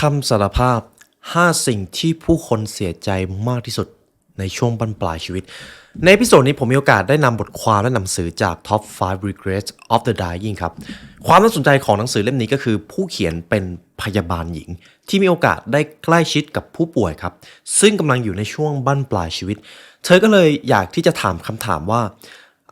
คำสารภาพ 5 สิ่งที่ผู้คนเสียใจมากที่สุดในช่วงบั้นปลายชีวิตในเอพิโซดนี้ผมมีโอกาสได้นำบทความและหนังสือจาก Top 5 Regrets of the Dying ครับความน่าสนใจของหนังสือเล่มนี้ก็คือผู้เขียนเป็นพยาบาลหญิงที่มีโอกาสได้ใกล้ชิดกับผู้ป่วยครับซึ่งกำลังอยู่ในช่วงบั้นปลายชีวิตเธอก็เลยอยากที่จะถามคำถามว่า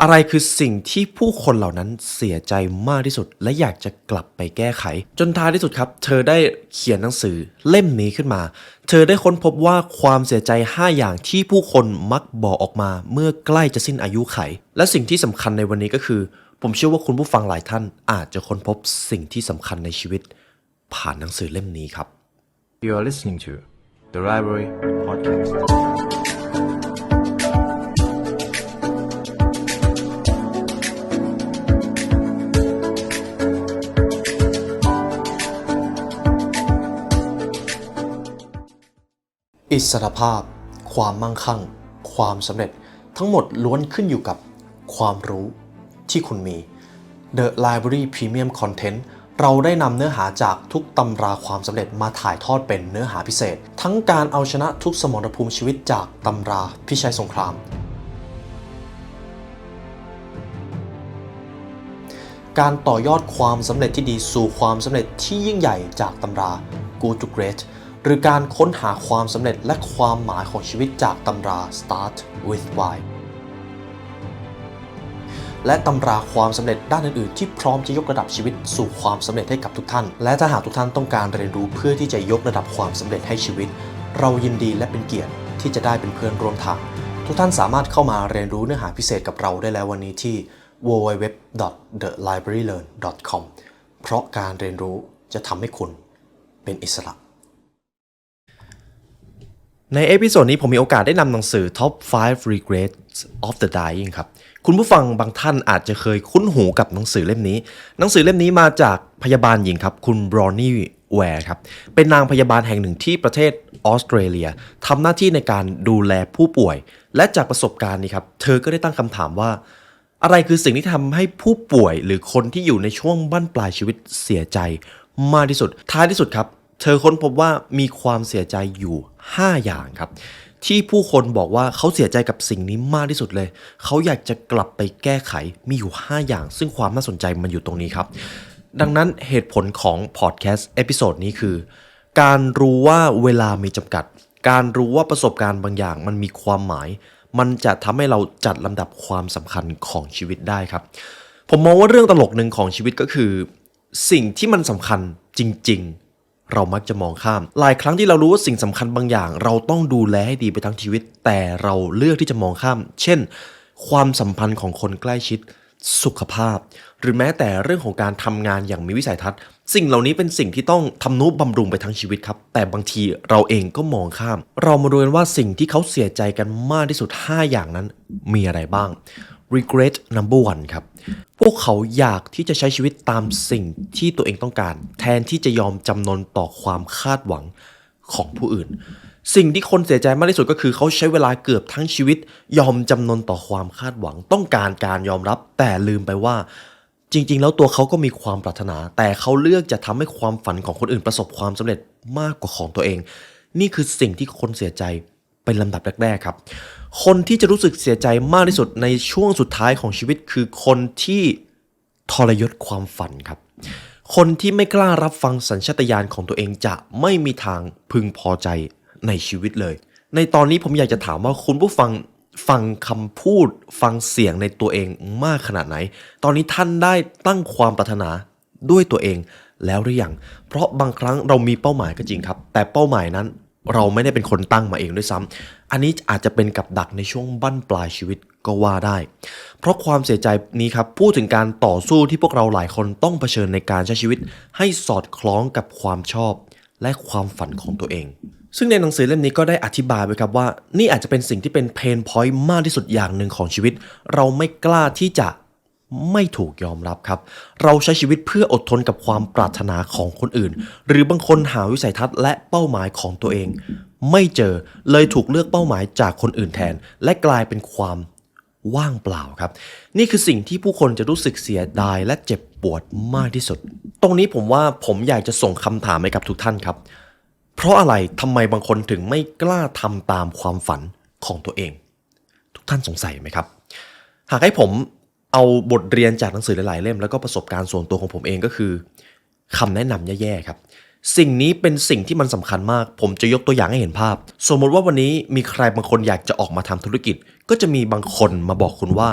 อะไรคือสิ่งที่ผู้คนเหล่านั้นเสียใจมากที่สุดและอยากจะกลับไปแก้ไขจนท้ายที่สุดครับเธอได้เขียนหนังสือเล่มนี้ขึ้นมาเธอได้ค้นพบว่าความเสียใจ5อย่างที่ผู้คนมักบอกออกมาเมื่อใกล้จะสิ้นอายุไขและสิ่งที่สำคัญในวันนี้ก็คือผมเชื่อว่าคุณผู้ฟังหลายท่านอาจจะค้นพบสิ่งที่สำคัญในชีวิตผ่านหนังสือเล่มนี้ครับ You are listening to The Library Podcast.อิสรภาพความมั่งคั่งความสำเร็จทั้งหมดล้วนขึ้นอยู่กับความรู้ที่คุณมี The Library Premium Content เราได้นำเนื้อหาจากทุกตำราความสำเร็จมาถ่ายทอดเป็นเนื้อหาพิเศษทั้งการเอาชนะทุกสมรภูมิชีวิตจากตำราพิชัยสงครามการต่อยอดความสำเร็จที่ดีสู่ความสำเร็จที่ยิ่งใหญ่จากตำรา Good to Greatหรือการค้นหาความสำเร็จและความหมายของชีวิตจากตำรา Start with Why และตำราความสำเร็จด้านอื่นๆที่พร้อมจะยกระดับชีวิตสู่ความสำเร็จให้กับทุกท่านและถ้าหากทุกท่านต้องการเรียนรู้เพื่อที่จะยกระดับความสำเร็จให้ชีวิตเรายินดีและเป็นเกียรติที่จะได้เป็นเพื่อนร่วมทางทุกท่านสามารถเข้ามาเรียนรู้เนื้อหาพิเศษกับเราได้แล้ววันนี้ที่ www.thelibrarylearn.com เพราะการเรียนรู้จะทำให้คุณเป็นอิสระในเอพิโซดนี้ผมมีโอกาสได้นำหนังสือ Top 5 Regrets of the Dying ครับคุณผู้ฟังบางท่านอาจจะเคยคุ้นหูกับหนังสือเล่มนี้หนังสือเล่มนี้มาจากพยาบาลหญิงครับคุณบรอนนี่แวร์ครับเป็นนางพยาบาลแห่งหนึ่งที่ประเทศออสเตรเลียทำหน้าที่ในการดูแลผู้ป่วยและจากประสบการณ์นี้ครับเธอก็ได้ตั้งคำถามว่าอะไรคือสิ่งที่ทำให้ผู้ป่วยหรือคนที่อยู่ในช่วงบั้นปลายชีวิตเสียใจมากที่สุดท้ายที่สุดครับเธอค้นพบว่ามีความเสียใจอยู่5อย่างครับที่ผู้คนบอกว่าเขาเสียใจกับสิ่งนี้มากที่สุดเลยเขาอยากจะกลับไปแก้ไขมีอยู่5อย่างซึ่งความน่าสนใจมันอยู่ตรงนี้ครับดังนั้นเหตุผลของพอดแคสต์เอพิโซดนี้คือการรู้ว่าเวลามีจำกัดการรู้ว่าประสบการณ์บางอย่างมันมีความหมายมันจะทำให้เราจัดลำดับความสำคัญของชีวิตได้ครับผมมองว่าเรื่องตลกหนึ่งของชีวิตก็คือสิ่งที่มันสำคัญจริงๆเรามักจะมองข้ามหลายครั้งที่เรารู้ว่าสิ่งสำคัญบางอย่างเราต้องดูแลให้ดีไปทั้งชีวิตแต่เราเลือกที่จะมองข้ามเช่นความสัมพันธ์ของคนใกล้ชิดสุขภาพหรือแม้แต่เรื่องของการทำงานอย่างมีวิสัยทัศน์สิ่งเหล่านี้เป็นสิ่งที่ต้องทำนุบำรุงไปทั้งชีวิตครับแต่บางทีเราเองก็มองข้ามเรามาดูกันว่าสิ่งที่เขาเสียใจกันมากที่สุด5อย่างนั้นมีอะไรบ้าง Regret number 1 ครับพวกเขาอยากที่จะใช้ชีวิตตามสิ่งที่ตัวเองต้องการแทนที่จะยอมจำนนต่อความคาดหวังของผู้อื่นสิ่งที่คนเสียใจมากที่สุดก็คือเขาใช้เวลาเกือบทั้งชีวิตยอมจำนนต่อความคาดหวังต้องการการยอมรับแต่ลืมไปว่าจริงๆแล้วตัวเขาก็มีความปรารถนาแต่เขาเลือกจะทำให้ความฝันของคนอื่นประสบความสำเร็จมากกว่าของตัวเองนี่คือสิ่งที่คนเสียใจเป็นลำดับแรกๆครับคนที่จะรู้สึกเสียใจมากที่สุดในช่วงสุดท้ายของชีวิตคือคนที่ทรยศความฝันครับคนที่ไม่กล้ารับฟังสัญชาตญาณของตัวเองจะไม่มีทางพึงพอใจในชีวิตเลยในตอนนี้ผมอยากจะถามว่าคุณผู้ฟังคำพูดฟังเสียงในตัวเองมากขนาดไหนตอนนี้ท่านได้ตั้งความปรารถนาด้วยตัวเองแล้วหรือยังเพราะบางครั้งเรามีเป้าหมายก็จริงครับแต่เป้าหมายนั้นเราไม่ได้เป็นคนตั้งมาเองด้วยซ้ำอันนี้อาจจะเป็นกับดักในช่วงบั้นปลายชีวิตก็ว่าได้เพราะความเสียใจนี้ครับพูดถึงการต่อสู้ที่พวกเราหลายคนต้องเผชิญในการใช้ชีวิตให้สอดคล้องกับความชอบและความฝันของตัวเองซึ่งในหนังสือเล่มนี้ก็ได้อธิบายไว้ครับว่านี่อาจจะเป็นสิ่งที่เป็นเพนพอยต์มากที่สุดอย่างหนึ่งของชีวิตเราไม่กล้าที่จะไม่ถูกยอมรับครับเราใช้ชีวิตเพื่ออดทนกับความปรารถนาของคนอื่นหรือบางคนหาวิสัยทัศน์และเป้าหมายของตัวเองไม่เจอเลยถูกเลือกเป้าหมายจากคนอื่นแทนและกลายเป็นความว่างเปล่าครับนี่คือสิ่งที่ผู้คนจะรู้สึกเสียดายและเจ็บปวดมากที่สุดตรงนี้ผมว่าผมอยากจะส่งคำถามให้กับทุกท่านครับ เพราะอะไรทำไมบางคนถึงไม่กล้าทำตามความฝันของตัวเอง ทุกท่านสงสัยไหมครับ หากให้ผมเอาบทเรียนจากหนังสือหลายๆเล่มแล้วก็ประสบการณ์ส่วนตัวของผมเองก็คือคำแนะนำแย่ๆครับสิ่งนี้เป็นสิ่งที่มันสำคัญมากผมจะยกตัวอย่างให้เห็นภาพสมมติว่าวันนี้มีใครบางคนอยากจะออกมาทำธุรกิจก็จะมีบางคนมาบอกคุณว่า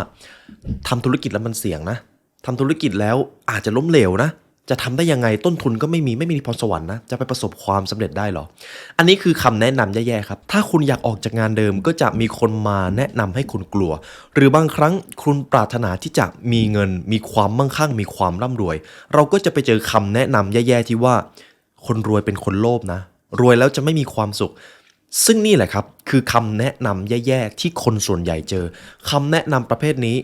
ทำธุรกิจแล้วมันเสี่ยงนะทำธุรกิจแล้วอาจจะล้มเหลวนะจะทำได้ยังไงต้นทุนก็ไม่มีพรสวรรค์นะจะไปประสบความสำเร็จได้หรออันนี้คือคำแนะนำแย่ๆครับถ้าคุณอยากออกจากงานเดิมก็จะมีคนมาแนะนำให้คุณกลัวหรือบางครั้งคุณปรารถนาที่จะมีเงินมีความมั่งคั่งมีความร่ำรวยเราก็จะไปเจอคำแนะนำแย่ๆที่ว่าคนรวยเป็นคนโลภนะรวยแล้วจะไม่มีความสุขซึ่งนี่แหละครับคือคำแนะนำแย่ๆที่คนส่วนใหญ่เจอคำแนะนำประเภทนี้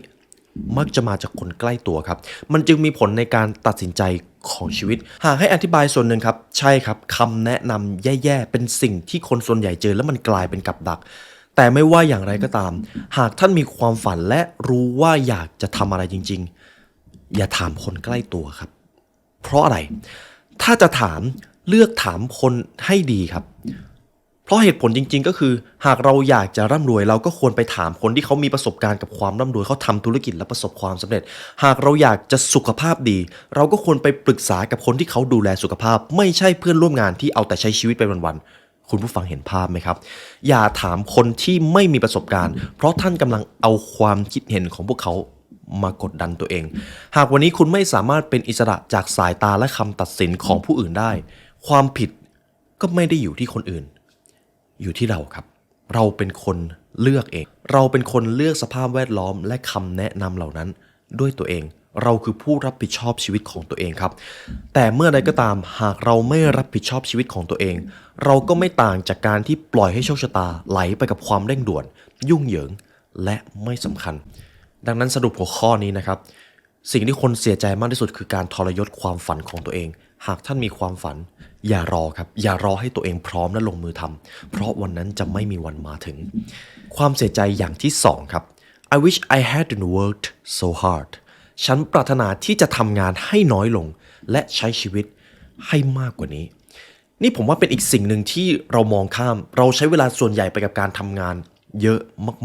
มักจะมาจากคนใกล้ตัวครับมันจึงมีผลในการตัดสินใจของชีวิตหากให้อธิบายส่วนหนึ่งครับใช่ครับคำแนะนำแย่ๆเป็นสิ่งที่คนส่วนใหญ่เจอแล้วมันกลายเป็นกับดักแต่ไม่ว่าอย่างไรก็ตามหากท่านมีความฝันและรู้ว่าอยากจะทำอะไรจริงๆอย่าถามคนใกล้ตัวครับเพราะอะไรถ้าจะถามเลือกถามคนให้ดีครับเพราะเหตุผลจริงๆก็คือหากเราอยากจะร่ำรวยเราก็ควรไปถามคนที่เขามีประสบการณ์กับความร่ำรวยเขาทำธุรกิจและประสบความสำเร็จหากเราอยากจะสุขภาพดีเราก็ควรไปปรึกษากับคนที่เขาดูแลสุขภาพไม่ใช่เพื่อนร่วมงานที่เอาแต่ใช้ชีวิตไปวันๆคุณผู้ฟังเห็นภาพไหมครับอย่าถามคนที่ไม่มีประสบการณ์เพราะท่านกำลังเอาความคิดเห็นของพวกเขามากดดันตัวเองหากวันนี้คุณไม่สามารถเป็นอิสระจากสายตาและคำตัดสินของผู้อื่นได้ความผิดก็ไม่ได้อยู่ที่คนอื่นอยู่ที่เราครับเราเป็นคนเลือกเองเราเป็นคนเลือกสภาพแวดล้อมและคำแนะนำเหล่านั้นด้วยตัวเองเราคือผู้รับผิดชอบชีวิตของตัวเองครับแต่เมื่อใดก็ตามหากเราไม่รับผิดชอบชีวิตของตัวเองเราก็ไม่ต่างจากการที่ปล่อยให้โชคชะตาไหลไปกับความเร่งด่วนยุ่งเหยิงและไม่สำคัญดังนั้นสรุปหัวข้อนี้นะครับสิ่งที่คนเสียใจมากที่สุดคือการทรยศความฝันของตัวเองหากท่านมีความฝันอย่ารอครับอย่ารอให้ตัวเองพร้อมและลงมือทำเพราะวันนั้นจะไม่มีวันมาถึงความเสียใจอย่างที่สองครับ I wish I hadn't worked so hard ฉันปรารถนาที่จะทำงานให้น้อยลงและใช้ชีวิตให้มากกว่านี้นี่ผมว่าเป็นอีกสิ่งหนึ่งที่เรามองข้ามเราใช้เวลาส่วนใหญ่ไปกับการทำงานเยอะ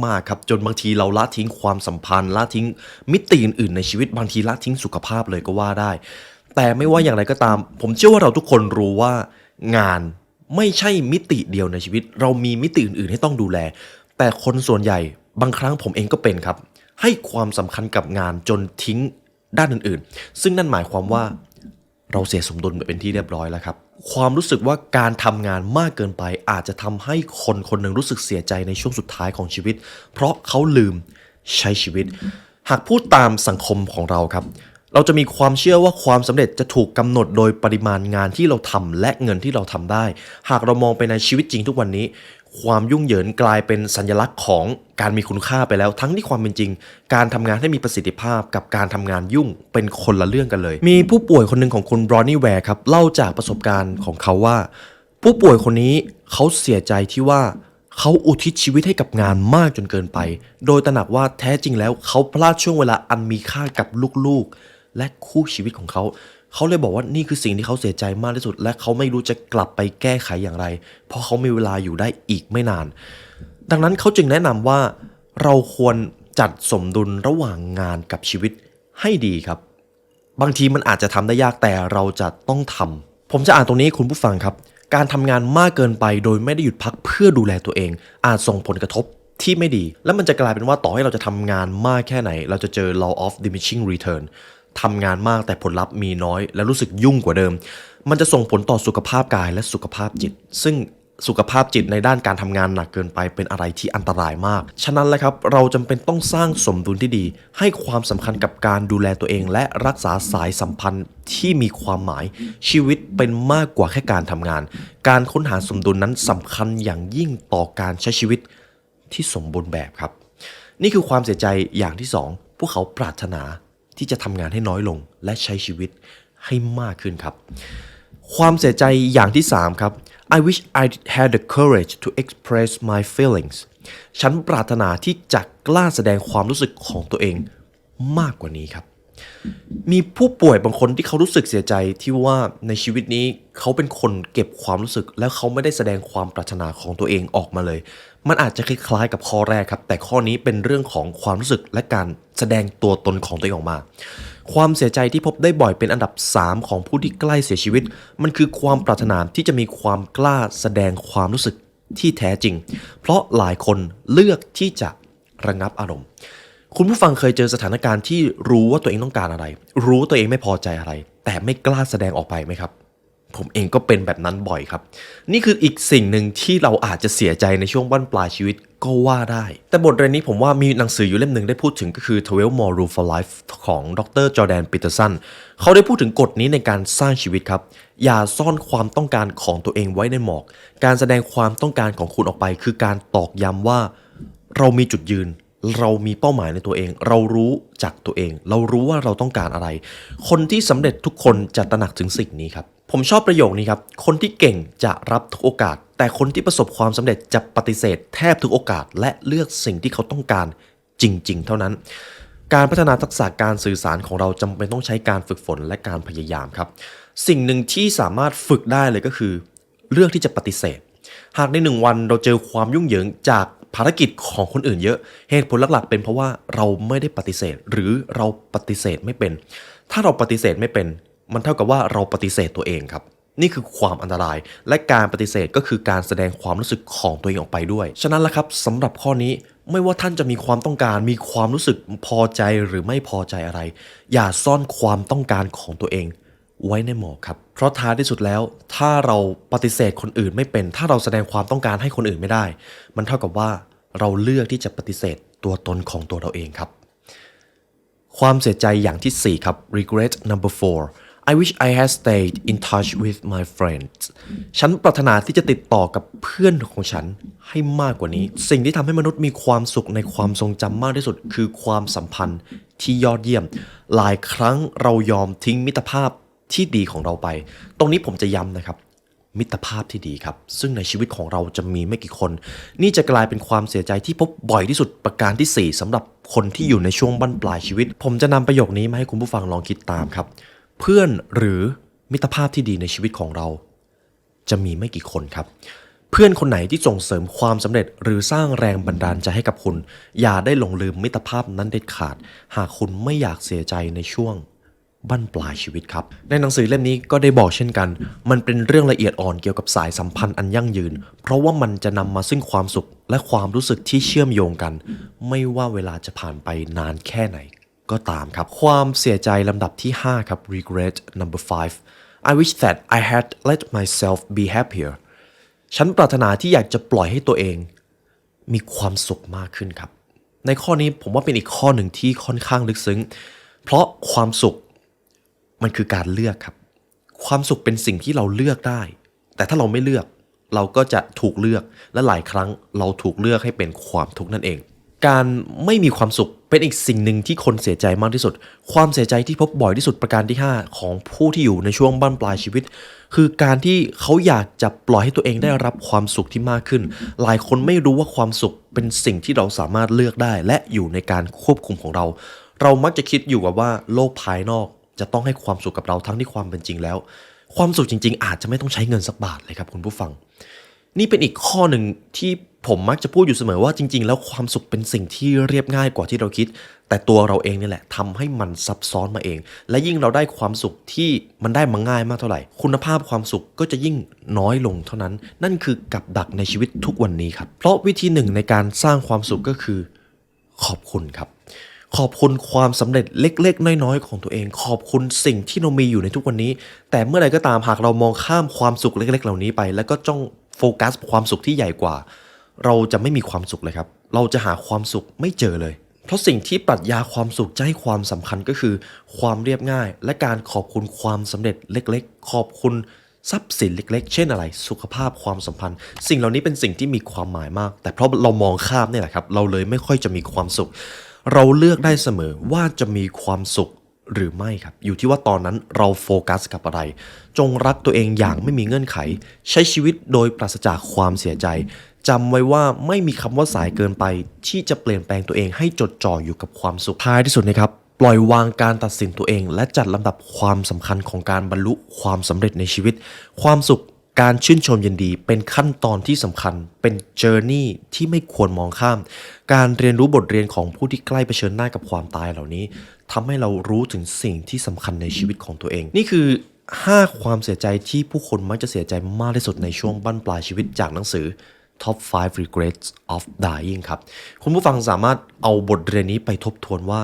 มากๆครับจนบางทีเราละทิ้งความสัมพันธ์ละทิ้งมิติอื่นๆในชีวิตบางทีละทิ้งสุขภาพเลยก็ว่าได้แต่ไม่ว่าอย่างไรก็ตามผมเชื่อว่าเราทุกคนรู้ว่างานไม่ใช่มิติเดียวในชีวิตเรามีมิติอื่นๆให้ต้องดูแลแต่คนส่วนใหญ่บางครั้งผมเองก็เป็นครับให้ความสำคัญกับงานจนทิ้งด้านอื่นๆซึ่งนั่นหมายความว่าเราเสียสมดุลไปเป็นที่เรียบร้อยแล้วครับความรู้สึกว่าการทำงานมากเกินไปอาจจะทำให้คนคนหนึ่งรู้สึกเสียใจในช่วงสุดท้ายของชีวิตเพราะเขาลืมใช้ชีวิตหากพูดตามสังคมของเราครับเราจะมีความเชื่อว่าความสำเร็จจะถูกกำหนดโดยปริมาณงานที่เราทำและเงินที่เราทำได้หากเรามองไปในชีวิตจริงทุกวันนี้ความยุ่งเหยิงกลายเป็นสัญลักษณ์ของการมีคุณค่าไปแล้วทั้งที่ความเป็นจริงการทำงานให้มีประสิทธิภาพกับการทำงานยุ่งเป็นคนละเรื่องกันเลยมีผู้ป่วยคนหนึ่งของคุณบรอนนี่แวร์ครับเล่าจากประสบการณ์ของเขาว่าผู้ป่วยคนนี้เขาเสียใจที่ว่าเขาอุทิศชีวิตให้กับงานมากจนเกินไปโดยตระหนักว่าแท้จริงแล้วเขาพลาดช่วงเวลาอันมีค่ากับลูกๆและคู่ชีวิตของเขาเขาเลยบอกว่านี่คือสิ่งที่เขาเสียใจมากที่สุดและเขาไม่รู้จะกลับไปแก้ไขอย่างไรเพราะเขามีเวลาอยู่ได้อีกไม่นานดังนั้นเขาจึงแนะนำว่าเราควรจัดสมดุลระหว่างงานกับชีวิตให้ดีครับบางทีมันอาจจะทำได้ยากแต่เราจะต้องทำผมจะอ่านตรงนี้คุณผู้ฟังครับการทำงานมากเกินไปโดยไม่ได้หยุดพักเพื่อดูแลตัวเองอาจส่งผลกระทบที่ไม่ดีและมันจะกลายเป็นว่าต่อให้เราจะทำงานมากแค่ไหนเราจะเจอ law of diminishing returnทำงานมากแต่ผลลัพธ์มีน้อยและรู้สึกยุ่งกว่าเดิมมันจะส่งผลต่อสุขภาพกายและสุขภาพจิตซึ่งสุขภาพจิตในด้านการทำงานหนักเกินไปเป็นอะไรที่อันตรายมากฉะนั้นแหละครับเราจำเป็นต้องสร้างสมดุลที่ดีให้ความสำคัญกับการดูแลตัวเองและรักษาสายสัมพันธ์ที่มีความหมายชีวิตเป็นมากกว่าแค่การทำงานการค้นหาสมดุลนั้นสำคัญอย่างยิ่งต่อการใช้ชีวิตที่สมบูรณ์แบบครับนี่คือความเสียใจอย่างที่สองพวกเขาปรารถนาที่จะทำงานให้น้อยลงและใช้ชีวิตให้มากขึ้นครับความเสียใจอย่างที่3ครับ I wish I had the courage to express my feelings ฉันปรารถนาที่จะกล้าแสดงความรู้สึกของตัวเองมากกว่านี้ครับ มีผู้ป่วยบางคนที่เขารู้สึกเสียใจที่ว่าในชีวิตนี้เขาเป็นคนเก็บความรู้สึกแล้วเขาไม่ได้แสดงความปรารถนาของตัวเองออกมาเลยมันอาจจะคล้ายๆกับข้อแรกครับแต่ข้อนี้เป็นเรื่องของความรู้สึกและการแสดงตัวตนของตัวเองออกมาความเสียใจที่พบได้บ่อยเป็นอันดับ3ของผู้ที่ใกล้เสียชีวิตมันคือความปรารถนาที่จะมีความกล้าแสดงความรู้สึกที่แท้จริงเพราะหลายคนเลือกที่จะระงับอารมณ์คุณผู้ฟังเคยเจอสถานการณ์ที่รู้ว่าตัวเองต้องการอะไรรู้ตัวเองไม่พอใจอะไรแต่ไม่กล้าแสดงออกไปไหมครับผมเองก็เป็นแบบนั้นบ่อยครับนี่คืออีกสิ่งหนึ่งที่เราอาจจะเสียใจในช่วงบั้นปลายชีวิตก็ว่าได้แต่บทเรียนนี้ผมว่ามีหนังสืออยู่เล่มหนึ่งได้พูดถึงก็คือ 12 More Rules for Life ของดร. จอร์แดน ปีเตอร์สันเขาได้พูดถึงกฎนี้ในการสร้างชีวิตครับอย่าซ่อนความต้องการของตัวเองไว้ในหมอกการแสดงความต้องการของคุณออกไปคือการตอกย้ำว่าเรามีจุดยืนเรามีเป้าหมายในตัวเองเรารู้จักตัวเองเรารู้ว่าเราต้องการอะไรคนที่สำเร็จทุกคนจะตระหนักถึงสิ่งนี้ครับผมชอบประโยคนี้ครับคนที่เก่งจะรับทุกโอกาสแต่คนที่ประสบความสำเร็จจะปฏิเสธแทบทุกโอกาสและเลือกสิ่งที่เขาต้องการจริงๆเท่านั้นการพัฒนาทักษะการสื่อสารของเราจำเป็นต้องใช้การฝึกฝนและการพยายามครับสิ่งหนึ่งที่สามารถฝึกได้เลยก็คือเลือกที่จะปฏิเสธหากใน1 วันเราเจอความยุ่งเหยิงจากภารกิจของคนอื่นเยอะเหตุผลหลักๆเป็นเพราะว่าเราไม่ได้ปฏิเสธหรือเราปฏิเสธไม่เป็นถ้าเราปฏิเสธไม่เป็นมันเท่ากับว่าเราปฏิเสธตัวเองครับนี่คือความอันตรายและการปฏิเสธก็คือการแสดงความรู้สึกของตัวเองออกไปด้วยฉะนั้นละครับสำหรับข้อนี้ไม่ว่าท่านจะมีความต้องการมีความรู้สึกพอใจหรือไม่พอใจอะไรอย่าซ่อนความต้องการของตัวเองไว้ในหมอกครับเพราะท้ายที่สุดแล้วถ้าเราปฏิเสธคนอื่นไม่เป็นถ้าเราแสดงความต้องการให้คนอื่นไม่ได้มันเท่ากับว่าเราเลือกที่จะปฏิเสธตัวตนของตัวเราเองครับความเสียใจอย่างที่4ครับ regret number 4 I wish I had stayed in touch with my friends ฉันปรารถนาที่จะติดต่อกับเพื่อนของฉันให้มากกว่านี้สิ่งที่ทำให้มนุษย์มีความสุขในความทรงจำมากที่สุดคือความสัมพันธ์ที่ยอดเยี่ยมหลายครั้งเรายอมทิ้งมิตรภาพที่ดีของเราไปตรงนี้ผมจะย้ำนะครับมิตรภาพที่ดีครับซึ่งในชีวิตของเราจะมีไม่กี่คนนี่จะกลายเป็นความเสียใจที่พบบ่อยที่สุดประการที่4สำหรับคนที่อยู่ในช่วงบั้นปลายชีวิตผมจะนำประโยคนี้มาให้คุณผู้ฟังลองคิดตามครับเพื่อนหรือมิตรภาพที่ดีในชีวิตของเราจะมีไม่กี่คนครับเพื่อนคนไหนที่ส่งเสริมความสำเร็จหรือสร้างแรงบันดาลใจให้กับคุณอย่าได้หลงลืมมิตรภาพนั้นเด็ดขาดหากคุณไม่อยากเสียใจในช่วงบั้นปลายชีวิตครับในหนังสือเล่มนี้ก็ได้บอกเช่นกันมันเป็นเรื่องละเอียดอ่อนเกี่ยวกับสายสัมพันธ์อันยั่งยืนเพราะว่ามันจะนำมาซึ่งความสุขและความรู้สึกที่เชื่อมโยงกันไม่ว่าเวลาจะผ่านไปนานแค่ไหนก็ตามครับความเสียใจลำดับที่5ครับ regret number 5 I wish that I had let myself be happier ฉันปรารถนาที่อยากจะปล่อยให้ตัวเองมีความสุขมากขึ้นครับในข้อนี้ผมว่าเป็นอีกข้อหนึ่งที่ค่อนข้างลึกซึ้งเพราะความสุขมันคือการเลือกครับความสุขเป็นสิ่งที่เราเลือกได้แต่ถ้าเราไม่เลือกเราก็จะถูกเลือกและหลายครั้งเราถูกเลือกให้เป็นความทุกข์นั่นเองการไม่มีความสุขเป็นอีกสิ่งหนึ่งที่คนเสียใจมากที่สุดความเสียใจที่พบบ่อยที่สุดประการที่5ของผู้ที่อยู่ในช่วงบั้นปลายชีวิตคือการที่เขาอยากจะปล่อยให้ตัวเองได้รับความสุขที่มากขึ้นหลายคนไม่รู้ว่าความสุขเป็นสิ่งที่เราสามารถเลือกได้และอยู่ในการควบคุมของเราเรามักจะคิดอยู่กับว่าโลกภายนอกจะต้องให้ความสุขกับเราทั้งที่ความเป็นจริงแล้วความสุขจริงๆอาจจะไม่ต้องใช้เงินสักบาทเลยครับคุณผู้ฟังนี่เป็นอีกข้อหนึ่งที่ผมมักจะพูดอยู่เสมอว่าจริงๆแล้วความสุขเป็นสิ่งที่เรียบง่ายกว่าที่เราคิดแต่ตัวเราเองนี่แหละทำให้มันซับซ้อนมาเองและยิ่งเราได้ความสุขที่มันได้มาง่ายมากเท่าไหร่คุณภาพความสุขก็จะยิ่งน้อยลงเท่านั้นนั่นคือกับดักในชีวิตทุกวันนี้ครับเพราะวิธีหนึ่งในการสร้างความสุขก็คือขอบคุณครับขอบคุณความสำเร็จเล็กๆน้อยๆของตัวเองขอบคุณสิ่งที่เรามีอยู่ในทุกวันนี้แต่เมื่อใดก็ตามหากเรามองข้ามความสุขเล็กๆเหล่านี้ไปแล้วก็จ้องโฟกัสความสุขที่ใหญ่กว่าเราจะไม่มีความสุขเลยครับเราจะหาความสุขไม่เจอเลยเพราะสิ่งที่ปรัชญาความสุขจะให้ความสำคัญก็คือความเรียบง่ายและการขอบคุณความสำเร็จเล็กๆขอบคุณทรัพย์สินเล็กๆเช่นอะไรสุขภาพความสัมพันธ์สิ่งเหล่านี้เป็นสิ่งที่มีความหมายมากแต่เพราะเรามองข้ามนี่แหละครับเราเลยไม่ค่อยจะมีความสุขเราเลือกได้เสมอว่าจะมีความสุขหรือไม่ครับอยู่ที่ว่าตอนนั้นเราโฟกัสกับอะไรจงรักตัวเองอย่างไม่มีเงื่อนไขใช้ชีวิตโดยปราศจากความเสียใจจำไว้ว่าไม่มีคำว่าสายเกินไปที่จะเปลี่ยนแปลงตัวเองให้จดจ่ออยู่กับความสุขท้ายที่สุดนะครับ ปล่อยวางการตัดสินตัวเองและจัดลำดับความสำคัญของการบรรลุความสำเร็จในชีวิตความสุขการชื่นชมยินดีเป็นขั้นตอนที่สำคัญเป็นเจอร์นี่ที่ไม่ควรมองข้ามการเรียนรู้บทเรียนของผู้ที่ใกล้เผชิญหน้ากับความตายเหล่านี้ทำให้เรารู้ถึงสิ่งที่สำคัญในชีวิตของตัวเองนี่คือ5ความเสียใจที่ผู้คนมักจะเสียใจมากที่สุดในช่วงบั้นปลายชีวิตจากหนังสือ Top 5 Regrets of Dying ครับคุณผู้ฟังสามารถเอาบทเรียนนี้ไปทบทวนว่า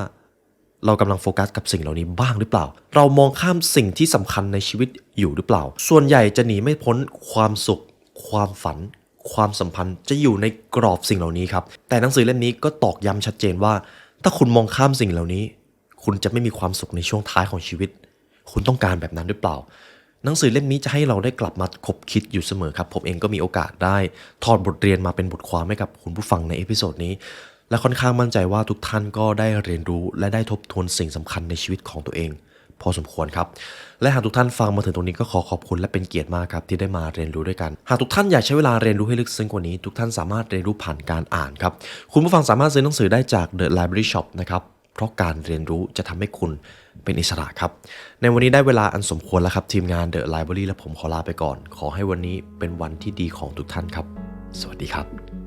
เรากำลังโฟกัสกับสิ่งเหล่านี้บ้างหรือเปล่าเรามองข้ามสิ่งที่สำคัญในชีวิตอยู่หรือเปล่าส่วนใหญ่จะหนีไม่พ้นความสุขความฝันความสัมพันธ์จะอยู่ในกรอบสิ่งเหล่านี้ครับแต่หนังสือเล่มนี้ก็ตอกย้ำชัดเจนว่าถ้าคุณมองข้ามสิ่งเหล่านี้คุณจะไม่มีความสุขในช่วงท้ายของชีวิตคุณต้องการแบบนั้นหรือเปล่าหนังสือเล่มนี้จะให้เราได้กลับมาคบคิดอยู่เสมอครับผมเองก็มีโอกาสได้ถอดบทเรียนมาเป็นบทความให้กับคุณผู้ฟังในเอพิโซดนี้และค่อนข้างมั่นใจว่าทุกท่านก็ได้เรียนรู้และได้ทบทวนสิ่งสำคัญในชีวิตของตัวเองพอสมควรครับและหากทุกท่านฟังมาถึงตรงนี้ก็ขอขอบคุณและเป็นเกียรติมากครับที่ได้มาเรียนรู้ด้วยกันหากทุกท่านอยากใช้เวลาเรียนรู้ให้ลึกซึ้งกว่านี้ทุกท่านสามารถเรียนรู้ผ่านการอ่านครับคุณผู้ฟังสามารถซื้อหนังสือได้จาก The Library Shop นะครับเพราะการเรียนรู้จะทำให้คุณเป็นอิสระครับในวันนี้ได้เวลาอันสมควรแล้วครับทีมงาน The Library และผมขอลาไปก่อนขอให้วันนี้เป็นวันที่ดีของทุกท่านครับสวัสดีครับ